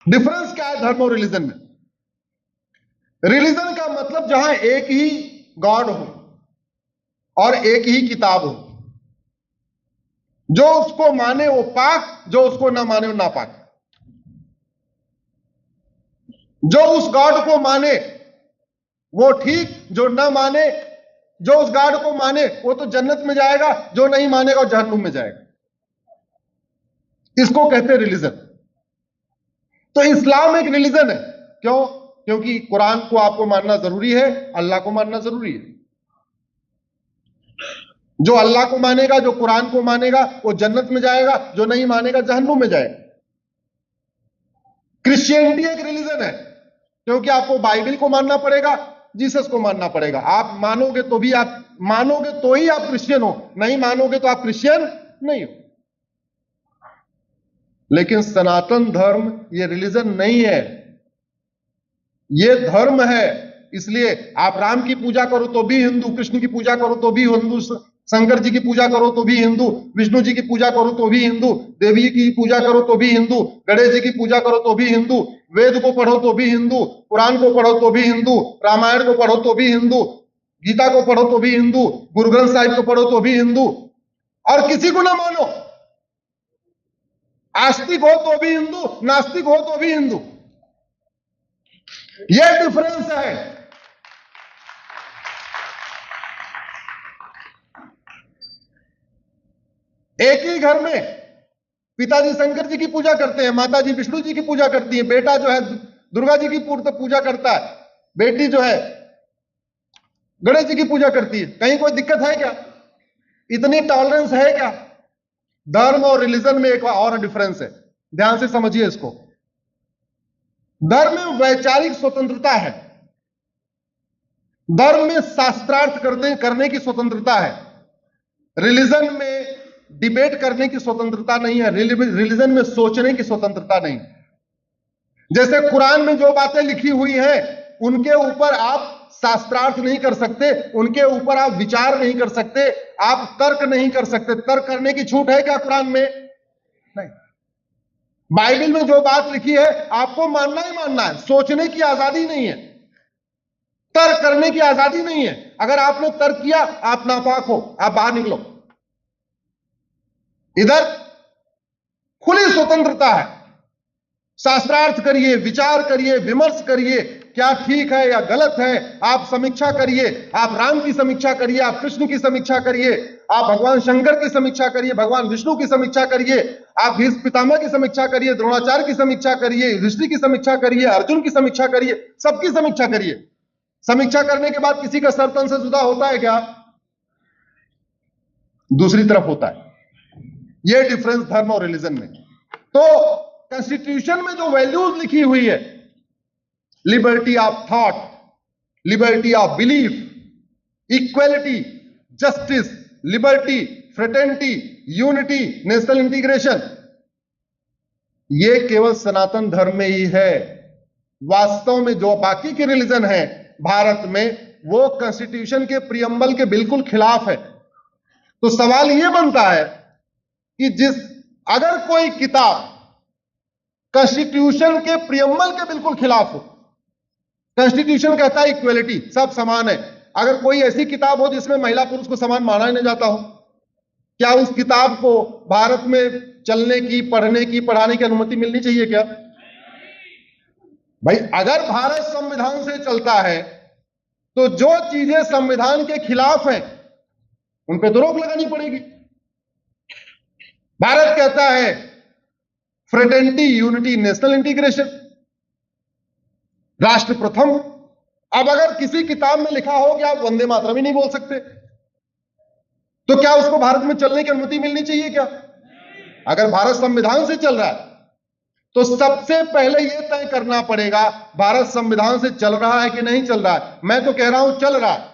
Difference क्या है धर्म और रिलीजन में? रिलीजन का मतलब जहां एक ही गॉड हो और एक ही किताब हो, जो उसको माने वो पाक, जो उसको ना माने वो नापाक। जो उस गॉड को माने वो ठीक, जो ना माने, जो उस गॉड को माने वो तो जन्नत में जाएगा, जो नहीं मानेगा वो जहन्नुम में जाएगा। इसको कहते हैं रिलीजन। तो इस्लाम एक रिलीजन है। क्यों? क्योंकि कुरान को आपको मानना जरूरी है, अल्लाह को मानना जरूरी है। जो अल्लाह को मानेगा, जो कुरान को मानेगा वो जन्नत में जाएगा, जो नहीं मानेगा जहन्नुम में जाएगा। क्रिश्चियनिटी एक रिलीजन है, क्योंकि आपको बाइबल को मानना पड़ेगा, जीसस को मानना पड़ेगा। आप मानोगे तो भी, आप मानोगे तो ही आप क्रिश्चियन हो, नहीं मानोगे तो आप क्रिश्चियन नहीं हो। लेकिन सनातन धर्म ये रिलीजन नहीं है, ये धर्म है। इसलिए आप राम की पूजा करो तो भी हिंदू, कृष्ण की पूजा करो तो भी हिंदू, शंकर जी की पूजा करो तो भी हिंदू, विष्णु जी की पूजा करो तो भी हिंदू, देवी की पूजा करो तो भी हिंदू, गणेश जी की पूजा करो तो भी हिंदू, वेद को पढ़ो तो भी हिंदू, कुरान को पढ़ो तो भी हिंदू, रामायण को पढ़ो तो भी हिंदू, गीता को पढ़ो तो भी हिंदू, गुरु ग्रंथ साहिब को पढ़ो तो भी हिंदू। और किसी को ना मानो, आस्तिक हो तो भी हिंदू, नास्तिक हो तो भी हिंदू। यह डिफरेंस है। एक ही घर में पिताजी शंकर जी की पूजा करते हैं, माताजी विष्णु जी की पूजा करती है, बेटा जो है दुर्गा जी की पूजा करता है, बेटी जो है गणेश जी की पूजा करती है। कहीं कोई दिक्कत है क्या? इतनी टॉलरेंस है क्या? धर्म और रिलीजन में एक और डिफरेंस है, ध्यान से समझिए इसको। धर्म में वैचारिक स्वतंत्रता है, धर्म में शास्त्रार्थ करने की स्वतंत्रता है। रिलीजन में डिबेट करने की स्वतंत्रता नहीं है, रिलीजन में सोचने की स्वतंत्रता नहीं। जैसे कुरान में जो बातें लिखी हुई हैं उनके ऊपर आप शास्त्रार्थ नहीं कर सकते, उनके ऊपर आप विचार नहीं कर सकते, आप तर्क नहीं कर सकते। तर्क करने की छूट है क्या कुरान में? नहीं। बाइबल में जो बात लिखी है आपको मानना ही मानना है, सोचने की आजादी नहीं है, तर्क करने की आजादी नहीं है। अगर आपने तर्क किया आप नापाक हो, आप बाहर निकलो। इधर खुली स्वतंत्रता है, शास्त्रार्थ करिए, विचार करिए, विमर्श करिए, क्या ठीक है या गलत है आप समीक्षा करिए। आप राम की समीक्षा करिए, आप कृष्ण की समीक्षा करिए, आप भगवान शंकर की समीक्षा करिए, भगवान विष्णु की समीक्षा करिए, आप भीष्म पितामह की समीक्षा करिए, द्रोणाचार्य की समीक्षा करिए, युधिष्ठिर की समीक्षा करिए, अर्जुन की समीक्षा करिए, सबकी समीक्षा करिए। समीक्षा करने के बाद किसी का सर तन से जुदा होता है क्या? दूसरी तरफ होता है। यह डिफरेंस धर्म और रिलीजन में। तो कॉन्स्टिट्यूशन में जो वैल्यूज लिखी हुई है, liberty of thought, liberty of belief, equality, justice, liberty, fraternity, unity, national integration, यह केवल सनातन धर्म में ही है। वास्तव में जो बाकी के रिलीजन है भारत में वो कॉन्स्टिट्यूशन के प्रियम्बल के बिल्कुल खिलाफ है। तो सवाल यह बनता है कि अगर कोई किताब कॉन्स्टिट्यूशन के प्रियम्बल के बिल्कुल खिलाफ हो, कॉन्स्टिट्यूशन कहता है इक्वलिटी, सब समान है, अगर कोई ऐसी किताब हो जिसमें महिला पुरुष को समान माना ही नहीं जाता हो, क्या उस किताब को भारत में चलने की, पढ़ने की, पढ़ाने की अनुमति मिलनी चाहिए क्या? भाई अगर भारत संविधान से चलता है तो जो चीजें संविधान के खिलाफ हैं उन पे तो रोक लगानी पड़ेगी। भारत कहता है फ्रेटर्निटी, यूनिटी, नेशनल इंटीग्रेशन, राष्ट्र प्रथम। अब अगर किसी किताब में लिखा हो कि आप वंदे मातरम ही नहीं बोल सकते, तो क्या उसको भारत में चलने की अनुमति मिलनी चाहिए क्या? अगर भारत संविधान से चल रहा है तो सबसे पहले यह तय करना पड़ेगा भारत संविधान से चल रहा है कि नहीं चल रहा है। मैं तो कह रहा हूं चल रहा है,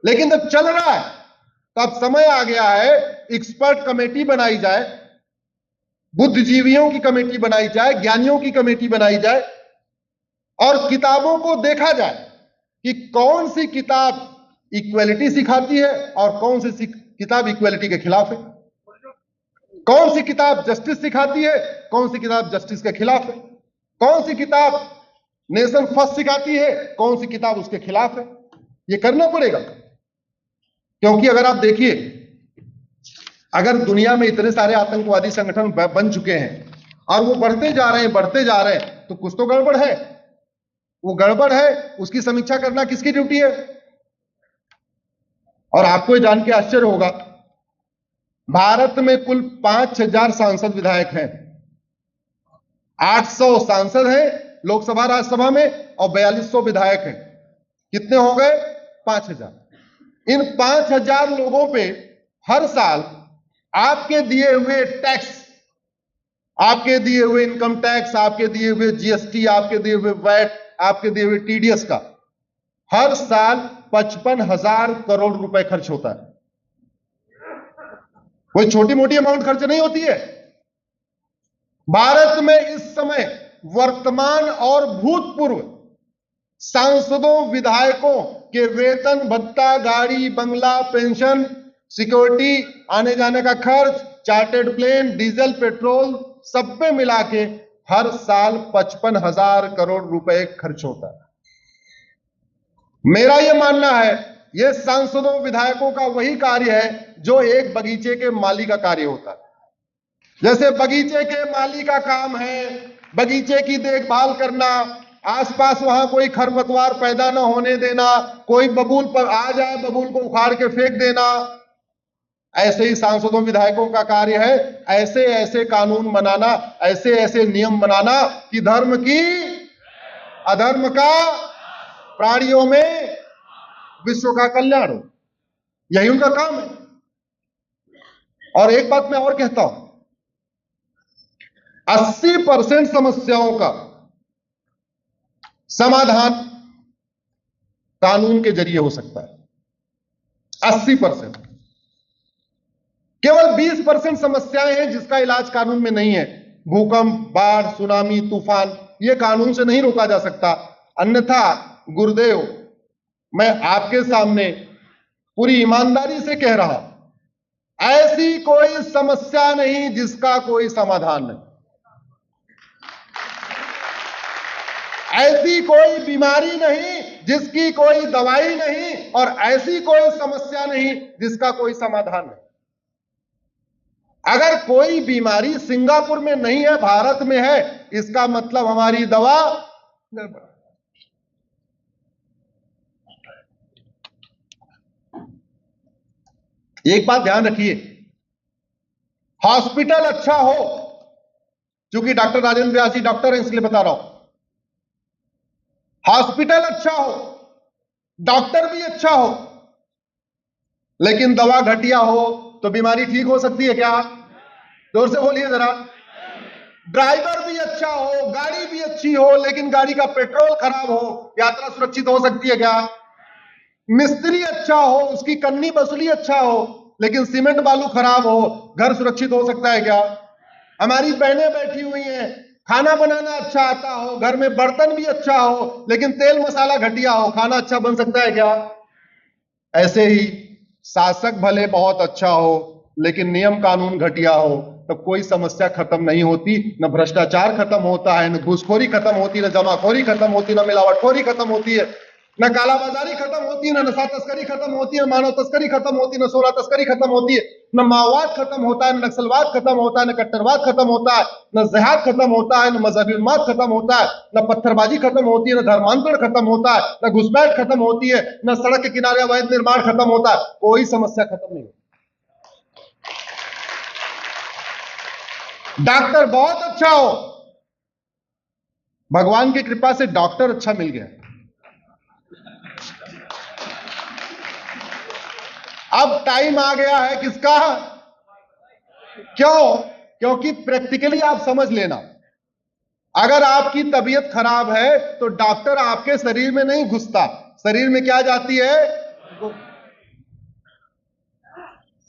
लेकिन जब चल रहा है तब समय आ गया है एक्सपर्ट कमेटी बनाई जाए, बुद्धिजीवियों की कमेटी बनाई जाए, ज्ञानियों की कमेटी बनाई जाए और किताबों को देखा जाए कि कौन सी किताब इक्वलिटी सिखाती है और कौन सी किताब इक्वलिटी के खिलाफ है, कौन सी किताब जस्टिस सिखाती है, कौन सी किताब जस्टिस के खिलाफ है, कौन सी किताब नेशन फर्स्ट सिखाती है, कौन सी किताब उसके खिलाफ है, ये करना पड़ेगा। क्योंकि अगर आप देखिए, अगर दुनिया में इतने सारे आतंकवादी संगठन बन चुके हैं और वो बढ़ते जा रहे हैं, तो कुछ तो गड़बड़ है। वो गड़बड़ है, उसकी समीक्षा करना किसकी ड्यूटी है? और आपको ये जान के आश्चर्य होगा, भारत में कुल 5000 सांसद विधायक हैं, 800 सांसद हैं लोकसभा राज्यसभा में और 4200 विधायक हैं। कितने हो गए? 5000। इन 5000 लोगों पे हर साल आपके दिए हुए टैक्स, आपके दिए हुए इनकम टैक्स, आपके दिए हुए जीएसटी, आपके दिए हुए वैट, आपके दिए हुए टीडीएस का हर साल 55,000 करोड़ रुपए खर्च होता है। कोई छोटी मोटी अमाउंट खर्च नहीं होती है। भारत में इस समय वर्तमान और भूतपूर्व सांसदों विधायकों के वेतन भत्ता, गाड़ी बंगला, पेंशन, सिक्योरिटी, आने जाने का खर्च, चार्टर्ड प्लेन, डीजल, पेट्रोल, सब पे मिला के हर साल 55,000 करोड़ रुपए खर्च होता है। मेरा यह मानना है, यह सांसदों विधायकों का वही कार्य है जो एक बगीचे के माली का कार्य होता है। जैसे बगीचे के माली का काम है बगीचे की देखभाल करना, आसपास वहां कोई खरपतवार पैदा न होने देना, कोई बबूल पर आ जाए बबूल को उखाड़ के फेंक देना। ऐसे ही सांसदों विधायकों का कार्य है ऐसे ऐसे कानून बनाना, ऐसे ऐसे नियम बनाना कि धर्म की अधर्म का, प्राणियों में विश्व का कल्याण हो। यही उनका काम है। और एक बात मैं और कहता हूं, 80% समस्याओं का समाधान कानून के जरिए हो सकता है। 80%। केवल 20% समस्याएं हैं जिसका इलाज कानून में नहीं है। भूकंप, बाढ़, सुनामी, तूफान, यह कानून से नहीं रोका जा सकता। अन्यथा गुरुदेव, मैं आपके सामने पूरी ईमानदारी से कह रहा, ऐसी कोई समस्या नहीं जिसका कोई समाधान नहीं, ऐसी कोई बीमारी नहीं जिसकी कोई दवाई नहीं, और ऐसी कोई समस्या नहीं जिसका कोई समाधान नहीं। अगर कोई बीमारी सिंगापुर में नहीं है, भारत में है, इसका मतलब हमारी दवा गड़बड़। एक बात ध्यान रखिए, हॉस्पिटल अच्छा हो, क्योंकि डॉक्टर राजेंद्र व्यास जी डॉक्टर हैं इसलिए बता रहा हूं, हॉस्पिटल अच्छा हो, डॉक्टर भी अच्छा हो, लेकिन दवा घटिया हो तो बीमारी ठीक हो सकती है क्या? जोर से बोलिए जरा। ड्राइवर भी अच्छा हो, गाड़ी भी अच्छी हो, लेकिन गाड़ी का पेट्रोल खराब हो, यात्रा सुरक्षित हो सकती है क्या? मिस्त्री अच्छा हो, उसकी कन्नी बसुली अच्छा हो, लेकिन सीमेंट बालू खराब हो, घर सुरक्षित हो सकता है क्या? हमारी बहनें बैठी हुई हैं, खाना बनाना अच्छा आता हो, घर में बर्तन भी अच्छा हो, लेकिन तेल मसाला घटिया हो, खाना अच्छा बन सकता है क्या? ऐसे ही शासक भले बहुत अच्छा हो, लेकिन नियम कानून घटिया हो, तो कोई समस्या खत्म नहीं होती। न भ्रष्टाचार खत्म होता है, न घूसखोरी खत्म होती, न जमाखोरी खत्म होती, न मिलावटखोरी खत्म होती है, न कालाबाजारी खत्म होती है, न नशा तस्करी खत्म होती है, मानव तस्करी खत्म होती है, न सोना तस्करी खत्म होती है, न माओवाद खत्म होता है, न नक्सलवाद खत्म होता है, न कट्टरवाद खत्म होता है, न जिहाद खत्म होता है, न मजहबी उन्माद खत्म होता है, न पत्थरबाजी खत्म होती है, न धर्मांतरण खत्म होता है, न घुसपैठ खत्म होती है, न सड़क के किनारे अवैध निर्माण खत्म होता है। कोई समस्या खत्म नहीं होती। डॉक्टर बहुत अच्छा हो, भगवान की कृपा से डॉक्टर अच्छा मिल गया, अब टाइम आ गया है किसका? क्यों? क्योंकि प्रैक्टिकली आप समझ लेना, अगर आपकी तबीयत खराब है तो डॉक्टर आपके शरीर में नहीं घुसता, शरीर में क्या जाती है?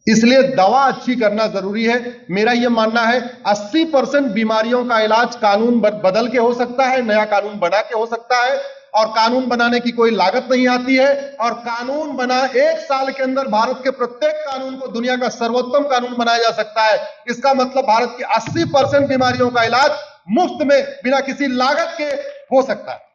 इसलिए दवा अच्छी करना जरूरी है। मेरा यह मानना है 80% बीमारियों का इलाज कानून बदल के हो सकता है, नया कानून बना के हो सकता है, और कानून बनाने की कोई लागत नहीं आती है। और कानून बना 1 साल के अंदर भारत के प्रत्येक कानून को दुनिया का सर्वोत्तम कानून बनाया जा सकता है। इसका मतलब भारत की 80% बीमारियों का इलाज मुफ्त में बिना किसी लागत के हो सकता है।